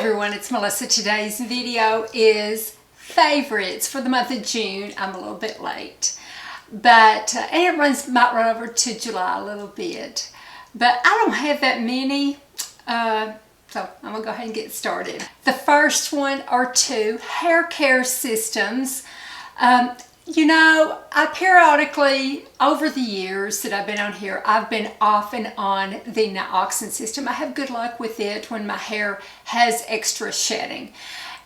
everyone, it's Melissa. Today's video is favorites for the month of June. I'm a little bit late, but and it might run over to July a little bit, but I don't have that many, so I'm gonna go ahead and get started. The first one are two hair care systems. You know, I periodically, over the years that I've been on here, I've been off and on the Nioxin System. I have good luck with it when my hair has extra shedding.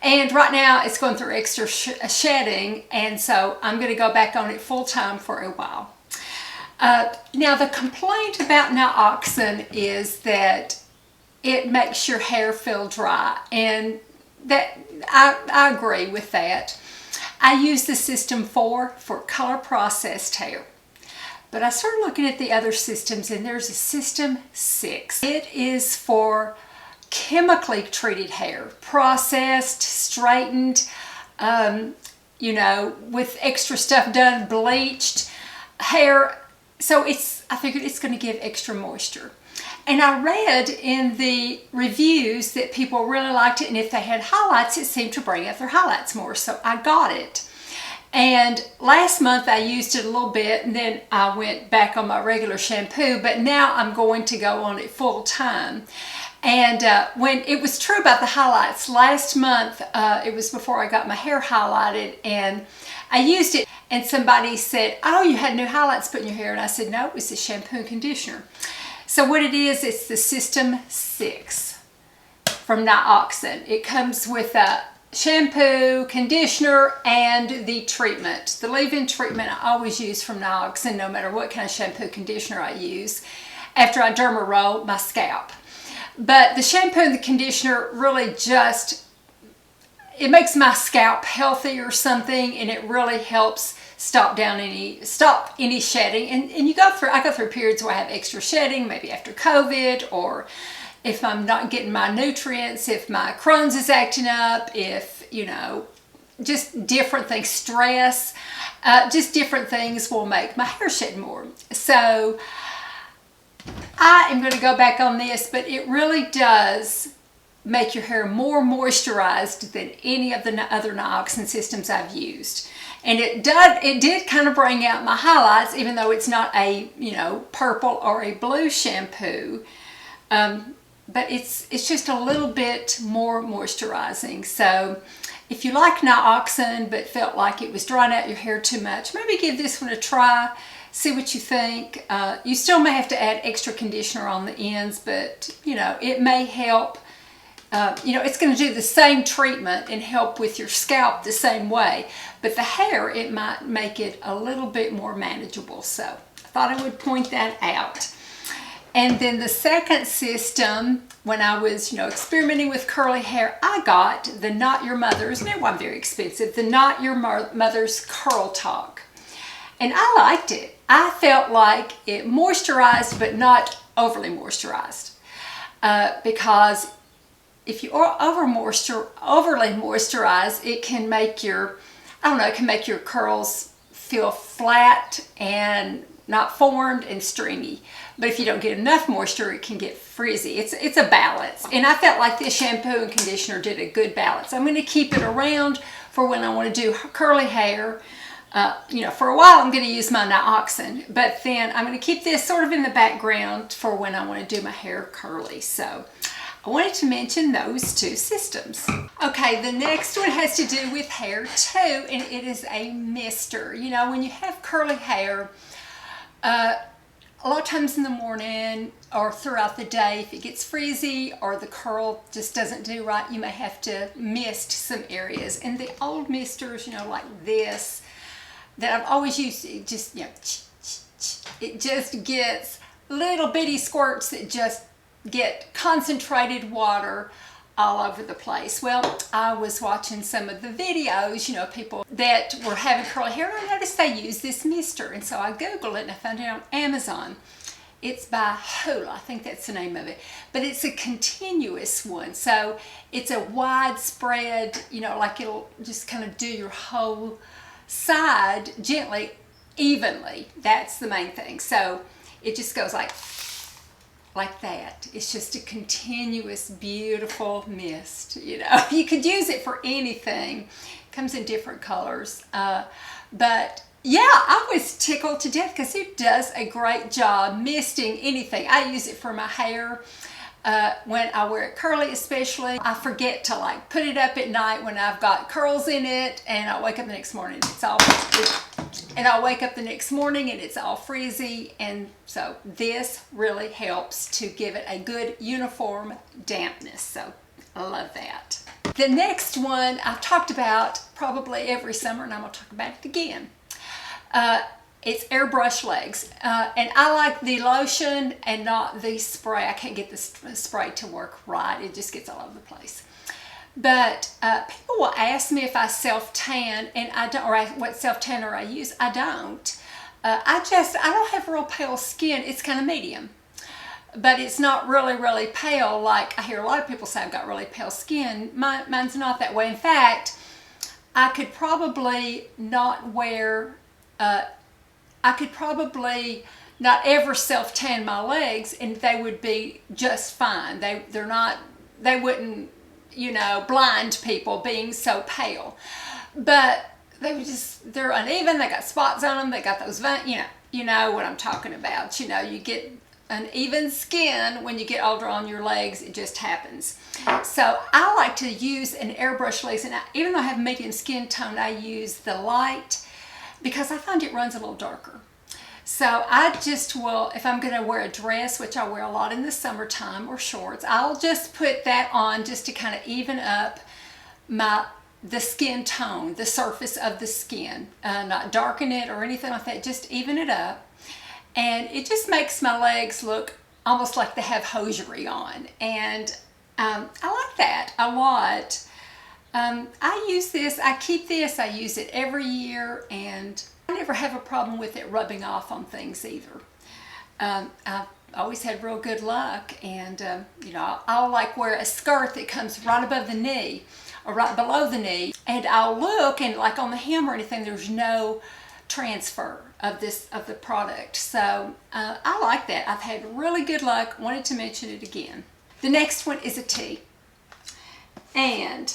And right now it's going through extra shedding, and so I'm going to go back on it full time for a while. Now the complaint about Nioxin is that it makes your hair feel dry, and that I agree with that. I use the system for color processed hair, but I started looking at the other systems, and there's a system 6. It is for chemically treated hair, processed, straightened, you know, with extra stuff done, bleached hair. So I figured it's going to give extra moisture. And I read in the reviews that people really liked it, and if they had highlights, it seemed to bring out their highlights more, so I got it. And last month I used it a little bit, and then I went back on my regular shampoo, but now I'm going to go on it full time. And when it was true about the highlights, last month, it was before I got my hair highlighted, and I used it, and somebody said, "Oh, you had new highlights put in your hair," and I said, "No, it was the shampoo and conditioner." So what it is, it's the System 6 from Nioxin. It comes with a shampoo, conditioner, and the treatment. The leave-in treatment I always use from Nioxin, no matter what kind of shampoo conditioner I use, after I derma roll my scalp. But the shampoo and the conditioner really just, it makes my scalp healthy or something, and it really helps stop any shedding. And I go through periods where I have extra shedding, maybe after COVID, or if I'm not getting my nutrients, if my Crohn's is acting up, if, you know, just different things, stress, just different things will make my hair shed more. So I am going to go back on this, but it really does make your hair more moisturized than any of the other Nioxin systems I've used. And it did kind of bring out my highlights, even though it's not a, you know, purple or a blue shampoo. But it's just a little bit more moisturizing. So if you like Nioxin but felt like it was drying out your hair too much, maybe give this one a try. See what you think. You still may have to add extra conditioner on the ends, but, you know, it may help. You know, it's going to do the same treatment and help with your scalp the same way, but the hair, it might make it a little bit more manageable. So I thought I would point that out. And then the second system, when I was, you know, experimenting with curly hair, I got the Not Your Mother's, and it wasn't very expensive, the Not Your Mother's Curl Talk. And I liked it. I felt like it moisturized, but not overly moisturized, because if you overly moisturize, it can make your, I don't know, it can make your curls feel flat and not formed and stringy. But if you don't get enough moisture, it can get frizzy. It's a balance. And I felt like this shampoo and conditioner did a good balance. I'm going to keep it around for when I want to do curly hair. You know, for a while I'm going to use my Nioxin, but then I'm going to keep this sort of in the background for when I want to do my hair curly. So I wanted to mention those two systems. Okay, the next one has to do with hair too, and it is a mister. You know, when you have curly hair, a lot of times in the morning or throughout the day, if it gets frizzy or the curl just doesn't do right, you may have to mist some areas. And the old misters, you know, like this, that I've always used, it just, you know, it just gets little bitty squirts that just get concentrated water all over the place. Well, I was watching some of the videos, you know, people that were having curly hair, and I noticed they use this mister, and so I Googled it and I found it on Amazon. It's by Hula, I think that's the name of it, but it's a continuous one, so it's a widespread, you know, like it'll just kind of do your whole side gently, evenly. That's the main thing. So it just goes like like that. It's just a continuous, beautiful mist. You know, you could use it for anything. It comes in different colors. But yeah, I was tickled to death because it does a great job misting anything. I use it for my hair. When I wear it curly especially, I forget to like put it up at night when I've got curls in it, and I wake up the next morning and it's all frizzy, and so this really helps to give it a good uniform dampness. So I love that. The next one I've talked about probably every summer, and I'm going to talk about it again. It's Airbrush Legs, and I like the lotion and not the spray. I can't get the spray to work right. It just gets all over the place. But people will ask me if I self-tan, and I don't, or what self-tanner I use. I don't. I don't have real pale skin. It's kind of medium. But it's not really, really pale like I hear a lot of people say I've got really pale skin. Mine's not that way. In fact, I could probably not wear... I could probably not ever self-tan my legs and they would be just fine. They wouldn't, you know, blind people being so pale. But they're uneven, they got spots on them, they got those, you know what I'm talking about. You know, you get uneven skin when you get older on your legs, it just happens. So I like to use an Airbrush Legs, and even though I have medium skin tone, I use the light, because I find it runs a little darker. So I just will, if I'm going to wear a dress, which I wear a lot in the summertime, or shorts, I'll just put that on just to kind of even up the skin tone, the surface of the skin. Not darken it or anything like that, just even it up. And it just makes my legs look almost like they have hosiery on. And I like that a lot. I use this, I keep this, I use it every year, and I never have a problem with it rubbing off on things either. I've always had real good luck, and you know, I'll like wear a skirt that comes right above the knee or right below the knee, and I'll look, and like on the hem or anything, there's no transfer of the product. So I like that. I've had really good luck. Wanted to mention it again. The next one is a tea, and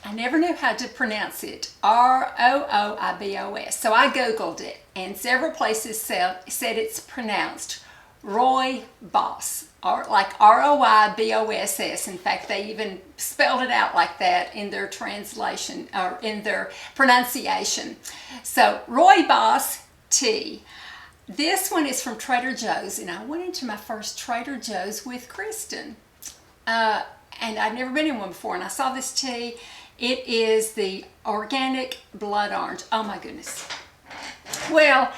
I never knew how to pronounce it. R-O-O-I-B-O-S. So I Googled it, and several places said it's pronounced Rooibos, or like R-O-I-B-O-S-S. In fact, they even spelled it out like that in their translation, or in their pronunciation. So Rooibos tea. This one is from Trader Joe's, and I went into my first Trader Joe's with Kristen. And I'd never been in one before, and I saw this tea. It is the organic blood orange. Oh my goodness. Well,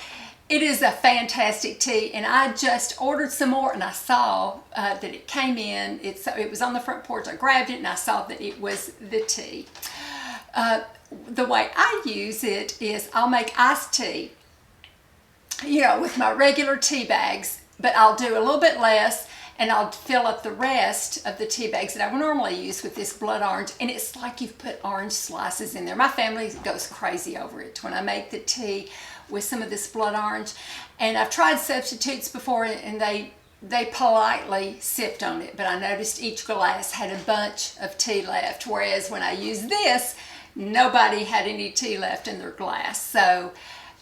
it is a fantastic tea, and I just ordered some more, and I saw that it came in. It was on the front porch. I grabbed it, and I saw that it was the tea. The way I use it is I'll make iced tea, you know, with my regular tea bags, but I'll do a little bit less, and I'll fill up the rest of the tea bags that I would normally use with this blood orange, and it's like you've put orange slices in there. My family goes crazy over it when I make the tea with some of this blood orange, and I've tried substitutes before, and they politely sipped on it, but I noticed each glass had a bunch of tea left, whereas when I used this, nobody had any tea left in their glass. So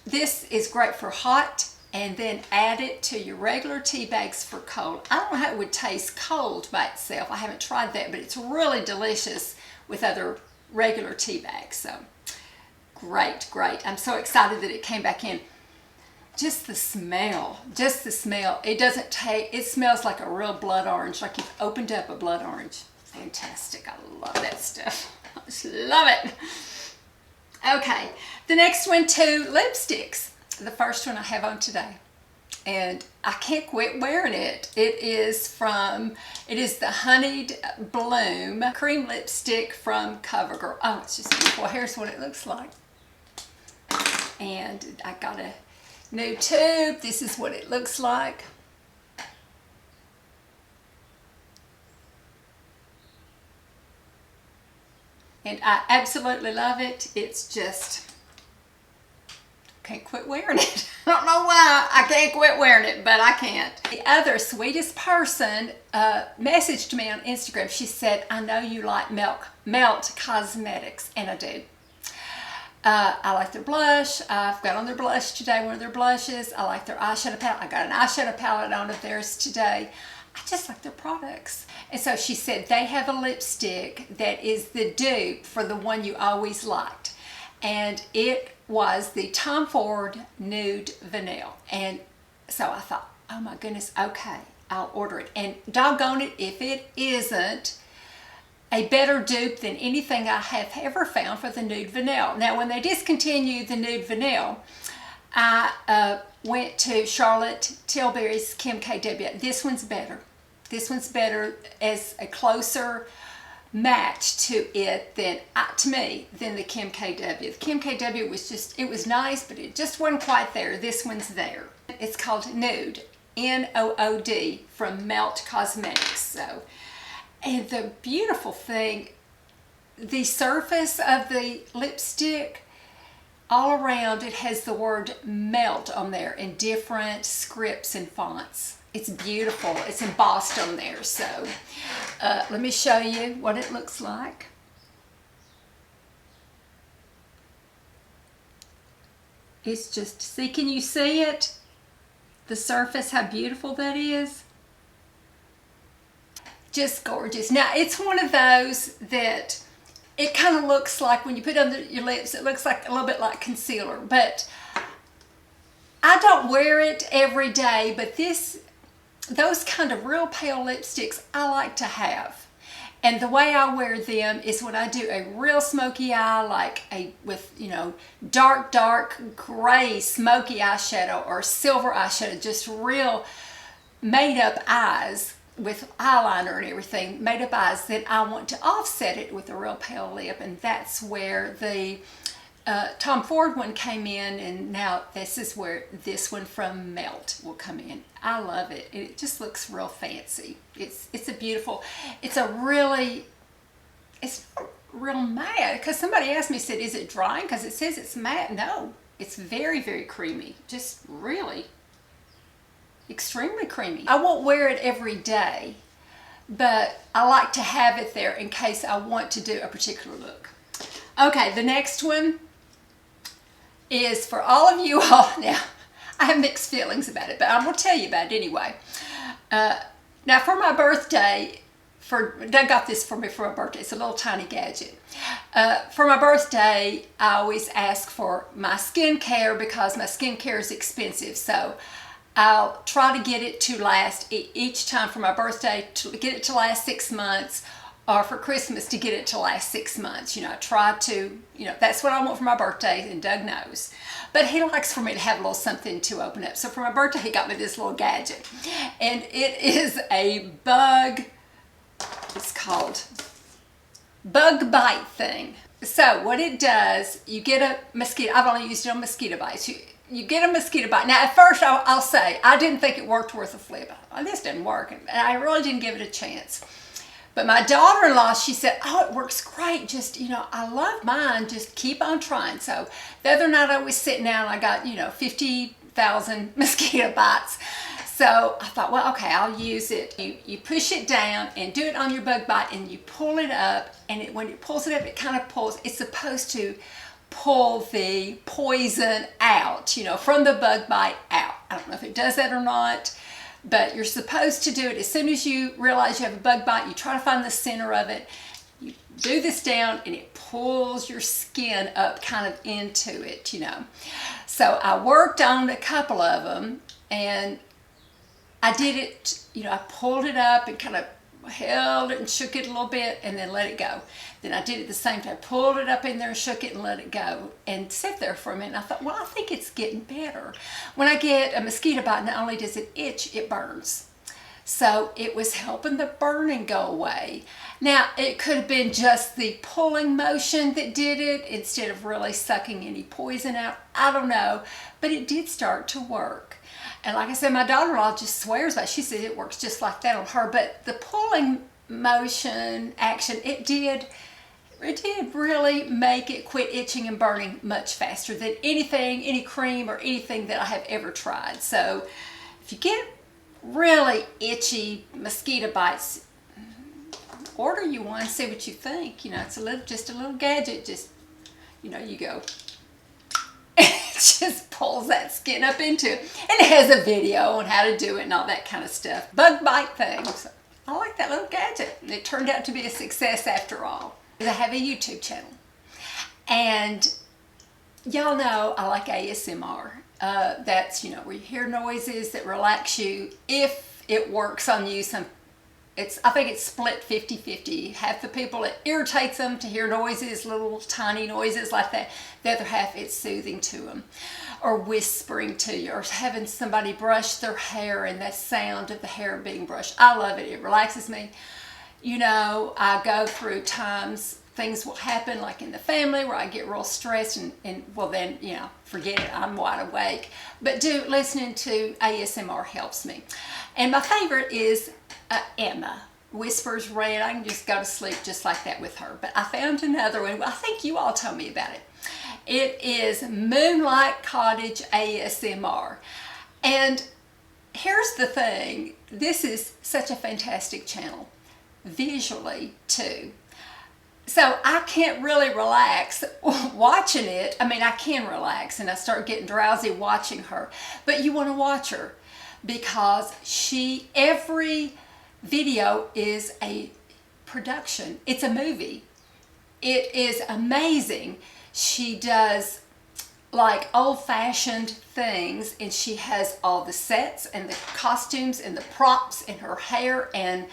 this is great for hot, and then add it to your regular tea bags for cold. I don't know how it would taste cold by itself. I haven't tried that, but it's really delicious with other regular tea bags. So great, great. I'm so excited that it came back in. Just the smell, it smells like a real blood orange, like you've opened up a blood orange. Fantastic, I love that stuff. I just love it. Okay, the next one, 2 lipsticks. The first one I have on today, and I can't quit wearing it. It is the Honeyed Bloom cream lipstick from CoverGirl. Oh, it's just beautiful. Here's what it looks like. And I got a new tube. This is what it looks like. And I absolutely love it. It's just, can't quit wearing it. don't know why I can't quit wearing it, but I can't. The other sweetest person messaged me on Instagram. She said, I know you like Melt Cosmetics, and I do. I like their blush. I've got on their blush today, one of their blushes. I like their eyeshadow palette. I got an eyeshadow palette on of theirs today. I just like their products. And so she said they have a lipstick that is the dupe for the one you always liked. And it was the Tom Ford Nude Vanilla. And so I thought, oh my goodness, okay, I'll order it. And doggone it, if it isn't a better dupe than anything I have ever found for the Nude Vanilla. Now, when they discontinued the Nude Vanilla, I went to Charlotte Tilbury's Kim KW. This one's better. This one's better as a closer match to it to me than the Kim KW. The Kim KW was just, it was nice, but it just wasn't quite there. This one's there. It's called Nude, N-O-O-D, from Melt Cosmetics. So, and the beautiful thing, the surface of the lipstick, all around it has the word melt on there in different scripts and fonts. It's beautiful. It's embossed on there. So let me show you what it looks like. It's just, see, can you see it? The surface, how beautiful that is. Just gorgeous. Now, it's one of those that it kind of looks like when you put it under your lips, it looks like a little bit like concealer. But I don't wear it every day, but those kind of real pale lipsticks I like to have. And the way I wear them is when I do a real smoky eye, like with, you know, dark gray smoky eyeshadow or silver eyeshadow, just real made up eyes with eyeliner and everything, made up eyes, then I want to offset it with a real pale lip. And that's where the Tom Ford one came in, and now this is where this one from Melt will come in. I love it. It just looks real fancy. It's a beautiful, it's not real matte, because somebody asked me, said, is it drying? Because it says it's matte. No, it's very, very creamy. Just really extremely creamy. I won't wear it every day, but I like to have it there in case I want to do a particular look. Okay, the next one is for all of you all. Now, I have mixed feelings about it, but I'm going to tell you about it anyway. Now, for my birthday, Doug got this for me for my birthday. It's a little tiny gadget. For my birthday, I always ask for my skincare because my skincare is expensive. So I'll try to get it to last each time for my birthday, to get it to last 6 months, or for Christmas to get it to last 6 months. You know, I try to, you know, that's what I want for my birthday, and Doug knows. But he likes for me to have a little something to open up. So for my birthday, he got me this little gadget. And it is a bug, it's called bug bite thing. So what it does, you get a mosquito, I've only used it on mosquito bites. You get a mosquito bite. Now, at first, I'll say, I didn't think it worked worth a flip. Oh, this didn't work. And I really didn't give it a chance. But my daughter-in-law, she said, oh, it works great. Just, you know, I love mine. Just keep on trying. So the other night, I was sitting down, and I got, you know, 50,000 mosquito bites. So I thought, well, okay, I'll use it. You push it down and do it on your bug bite, and you pull it up. And when it pulls it up, it kind of pulls. It's supposed to pull the poison out, you know, from the bug bite out. I don't know if it does that or not, but you're supposed to do it as soon as you realize you have a bug bite. You try to find the center of it. You do this down, and it pulls your skin up kind of into it, you know. So I worked on a couple of them, and I did it, you know, I pulled it up and kind of held it and shook it a little bit and then let it go. Then I did it the same time, pulled it up in there and shook it and let it go and sat there for a minute. And I thought, well, I think it's getting better. When I get a mosquito bite, not only does it itch, it burns. So it was helping the burning go away. Now, it could have been just the pulling motion that did it instead of really sucking any poison out. I don't know, but it did start to work. And like I said, my daughter-in-law just swears by it. She said it works just like that on her. But the pulling motion action, it did it did really make it quit itching and burning much faster than anything, any cream or anything that I have ever tried. So if you get really itchy mosquito bites, order you one, see what you think. You know, it's just a little gadget. Just, you know, you go, it just pulls that skin up into it. And it has a video on how to do it and all that kind of stuff. Bug bite things. I like that little gadget. It turned out to be a success after all. I have a YouTube channel. And y'all know I like ASMR. That's, you know, where you hear noises that relax you. If it works on you, I think it's split 50-50. Half the people, it irritates them to hear noises, little tiny noises like that. The other half, it's soothing to them. Or whispering to you, or having somebody brush their hair and that sound of the hair being brushed. I love it. It relaxes me. You know, I go through times, things will happen like in the family where I get real stressed and well then, you know, forget it, I'm wide awake. But listening to ASMR helps me. And my favorite is Emma. Whispers Red. I can just go to sleep just like that with her. But I found another one. I think you all told me about it. It is Moonlight Cottage ASMR. And here's the thing. This is such a fantastic channel. Visually too. So I can't really relax watching it. I mean, I can relax and I start getting drowsy watching her. But you want to watch her because every video is a production. It's a movie. It is amazing. She does like old-fashioned things, and she has all the sets and the costumes and the props in her hair, and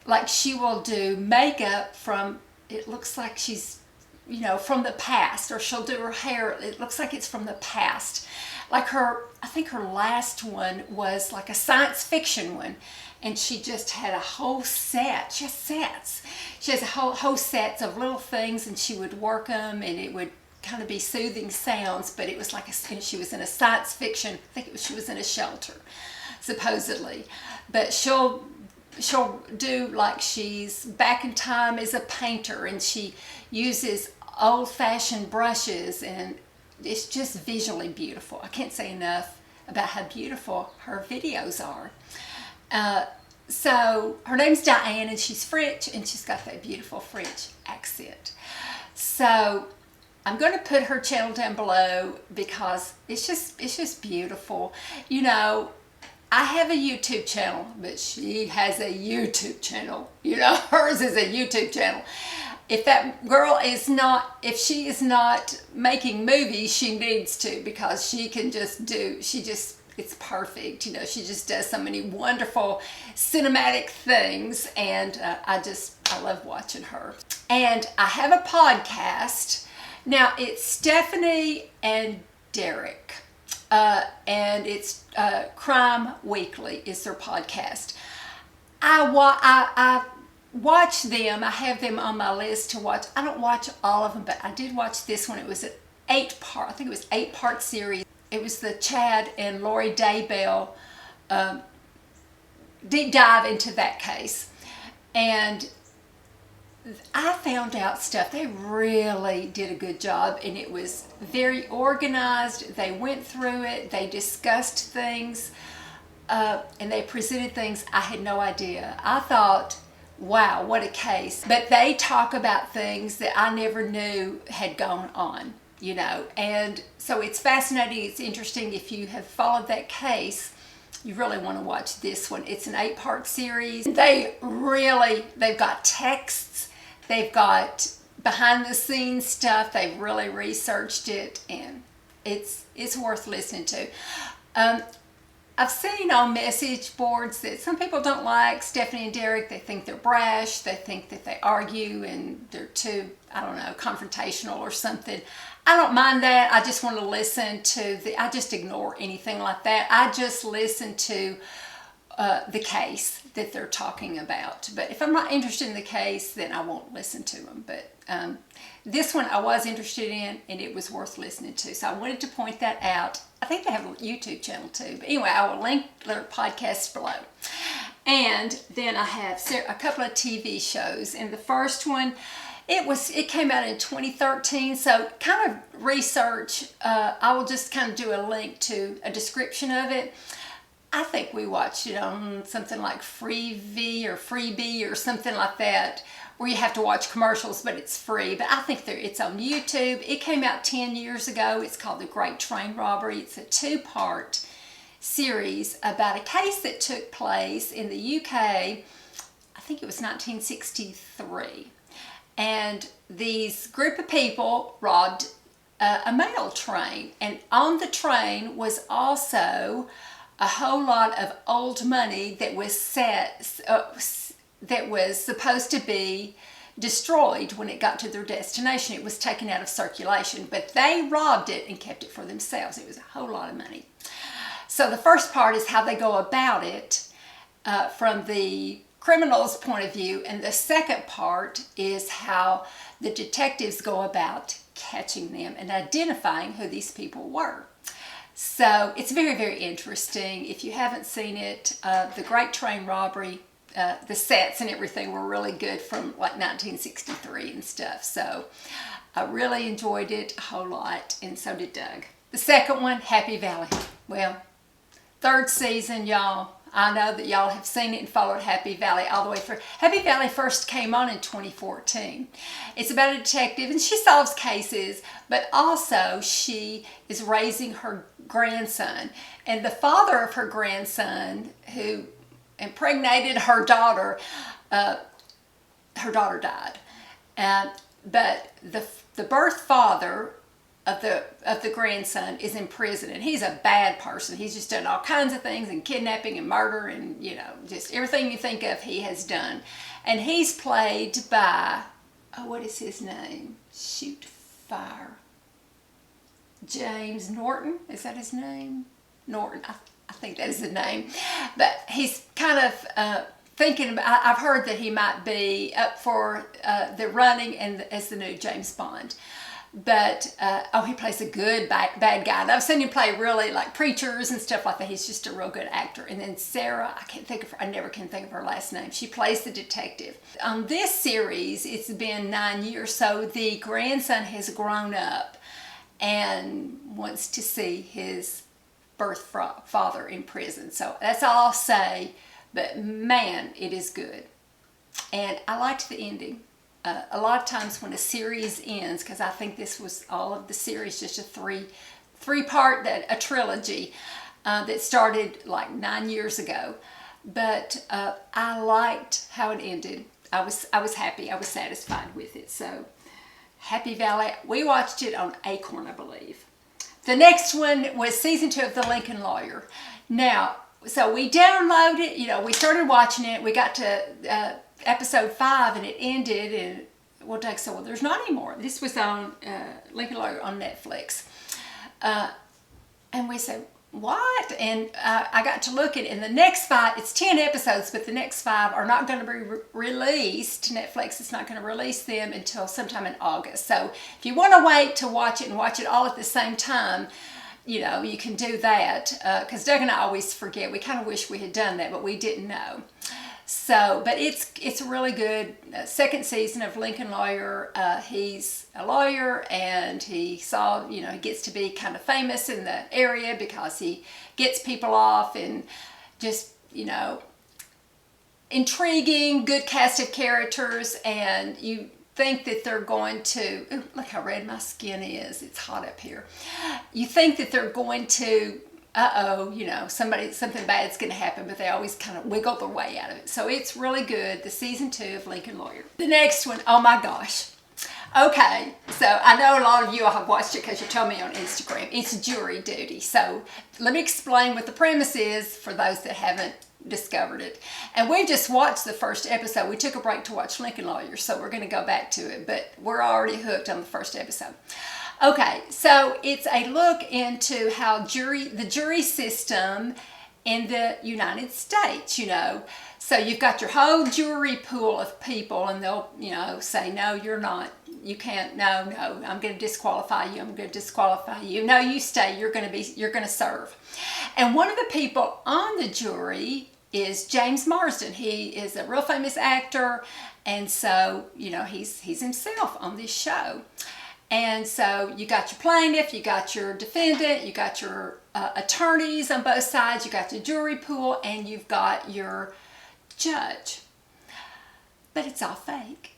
like she will do makeup from, it looks like she's, you know, from the past, or she'll do her hair, it looks like it's from the past. Like I think her last one was like a science fiction one, and she just had a whole set. She has sets. She has a whole sets of little things, and she would work them, and it would kind of be soothing sounds, but it was like she was in a science fiction, I think she was in a shelter, supposedly. But she'll do like she's back in time as a painter, and she uses old-fashioned brushes, and it's just visually beautiful. I can't say enough about how beautiful her videos are. So her name's Diane, and she's French, and she's got that beautiful French accent. So I'm going to put her channel down below because it's just beautiful. You know, I have a YouTube channel, but she has a YouTube channel. You know, hers is a YouTube channel. If that girl is not, if she is not making movies, she needs to, because she can just do, it's perfect. You know, she just does so many wonderful cinematic things, and I love watching her. And I have a podcast. Now, it's Stephanie and Derek, and it's Crime Weekly is their podcast. I watch them. I have them on my list to watch. I don't watch all of them, but I did watch this one. It was an 8-part, I think it was 8-part series. It was the Chad and Lori Daybell deep dive into that case. And I found out stuff. They really did a good job, and it was very organized. They went through it. They discussed things, and they presented things I had no idea. I thought, wow, what a case. But they talk about things that I never knew had gone on, you know. And so it's fascinating. It's interesting. If you have followed that case, you really want to watch this one. It's an 8-part series. They've got texts. They've got behind the scenes stuff. They've really researched it, and it's worth listening to. I've seen on message boards that some people don't like Stephanie and Derek. They think they're brash. They think that they argue and they're too, I don't know, confrontational or something. I don't mind that. I just want to listen to I just ignore anything like that. I just listen to the case that they're talking about. But if I'm not interested in the case, then I won't listen to them. But this one I was interested in, and it was worth listening to. So I wanted to point that out. I think they have a YouTube channel too. But anyway, I will link their podcasts below. And then I have a couple of TV shows. And the first one It came out in 2013, so kind of research, I will just kind of do a link to a description of it. I think we watched it on something like Freebie or something like that, where you have to watch commercials, but it's free. But I think it's on YouTube. It came out 10 years ago. It's called The Great Train Robbery. It's a two-part series about a case that took place in the UK. I think it was 1963. And these group of people robbed a mail train. And on the train was also a whole lot of old money that was supposed to be destroyed when it got to their destination. It was taken out of circulation, but they robbed it and kept it for themselves. It was a whole lot of money. So the first part is how they go about it from the criminal's point of view, and the second part is how the detectives go about catching them and identifying who these people were. So it's very, very interesting. If you haven't seen it, The Great Train Robbery, the sets and everything were really good from like 1963 and stuff. So I really enjoyed it a whole lot, and so did Doug. The second one, Happy Valley. Well, third season, y'all. I know that y'all have seen it and followed Happy Valley all the way through. Happy Valley first came on in 2014. It's about a detective, and she solves cases, but also she is raising her grandson. And the father of her grandson, who impregnated her daughter died. But the birth father of the grandson is in prison, and he's a bad person. He's just done all kinds of things, and kidnapping and murder, and just everything you think of he has done. And he's played by, what is his name? James Norton, is that his name? Norton, I think that is the name. But he's kind of thinking about, I've heard that he might be up for the running and as the new James Bond. But, he plays a good bad guy. And I've seen him play really like preachers and stuff like that. He's just a real good actor. And then Sarah, I never can think of her last name. She plays the detective. On this series, it's been 9 years. So the grandson has grown up and wants to see his birth father in prison. So that's all I'll say. But man, it is good. And I liked the ending. A lot of times when a series ends, because I think this was all of the series, just a three-part, a trilogy that started like 9 years ago. But I liked how it ended. I was happy. I was satisfied with it. So Happy Valley. We watched it on Acorn, I believe. The next one was season 2 of The Lincoln Lawyer. Now, so we downloaded it. We started watching it. We got to episode 5 and it ended, and Doug said, well, there's not any more. This was on Lincoln Lawyer on Netflix. And we said, what? And I got to look at it, and the next 5, it's 10 episodes, but the next 5 are not going to be released. Netflix is not going to release them until sometime in August. So if you want to wait to watch it and watch it all at the same time, you can do that, because Doug and I always forget. We kind of wish we had done that, but we didn't know. So, but it's a really good second season of Lincoln Lawyer. He's a lawyer, and he gets to be kind of famous in the area because he gets people off, and just, intriguing, good cast of characters, and you think that they're going to, ooh, look how red my skin is. It's hot up here. You think that they're going to, something bad's going to happen, but they always kind of wiggle their way out of it. So it's really good, the season 2 of Lincoln Lawyer. The next one, oh my gosh. Okay, so I know a lot of you have watched it because you told me on Instagram. It's Jury Duty. So let me explain what the premise is for those that haven't discovered it. And we just watched the first episode. We took a break to watch Lincoln Lawyer, so we're going to go back to it, but we're already hooked on the first episode. Okay, so it's a look into how the jury system in the United States, So you've got your whole jury pool of people, and they'll, say, no, you're not. You can't, no, I'm going to disqualify you. I'm going to disqualify you. No, you stay. You're going to serve. And one of the people on the jury is James Marsden. He is a real famous actor, and so, you know, he's himself on this show. And so you got your plaintiff, you got your defendant, you got your attorneys on both sides, you got the jury pool, and you've got your judge. But it's all fake.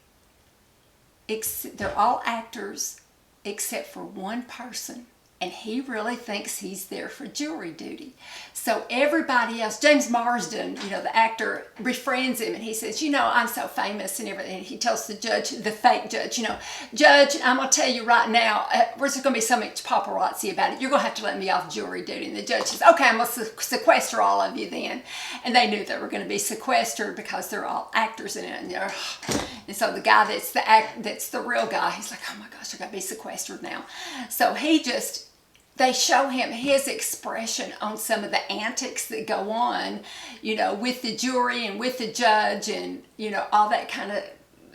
They're all actors except for one person, and he really thinks he's there for jury duty. So everybody else, James Marsden, you know, the actor, befriends him, and he says, you know, I'm so famous and everything. And he tells the judge, the fake judge, you know, Judge, I'm going to tell you right now, there's going to be so much paparazzi about it. You're going to have to let me off jury duty. And the judge says, okay, I'm going to sequester all of you then. And they knew they were going to be sequestered because they're all actors in it. And so the guy that's the real guy, he's like, oh my gosh, I got to be sequestered now. So they show him his expression on some of the antics that go on, you know, with the jury and with the judge and, you know, all that kind of,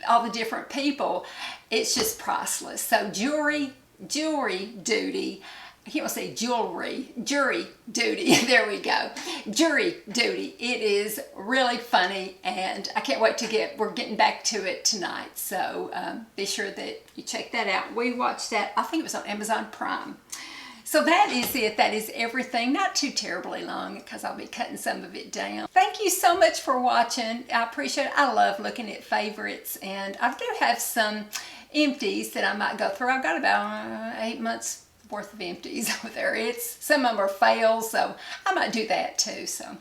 all the different people. It's just priceless. So jury duty, I can't want to say jury duty, there we go. Jury duty. It is really funny, and I can't wait we're getting back to it tonight. So be sure that you check that out. We watched that, I think it was on Amazon Prime. So that is it. That is everything. Not too terribly long because I'll be cutting some of it down. Thank you so much for watching. I appreciate it. I love looking at favorites, and I do have some empties that I might go through. I've got about 8 months worth of empties over there. Some of them are fails, so I might do that too. So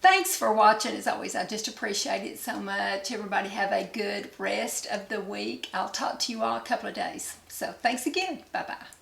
thanks for watching. As always, I just appreciate it so much. Everybody have a good rest of the week. I'll talk to you all in a couple of days. So thanks again. Bye-bye.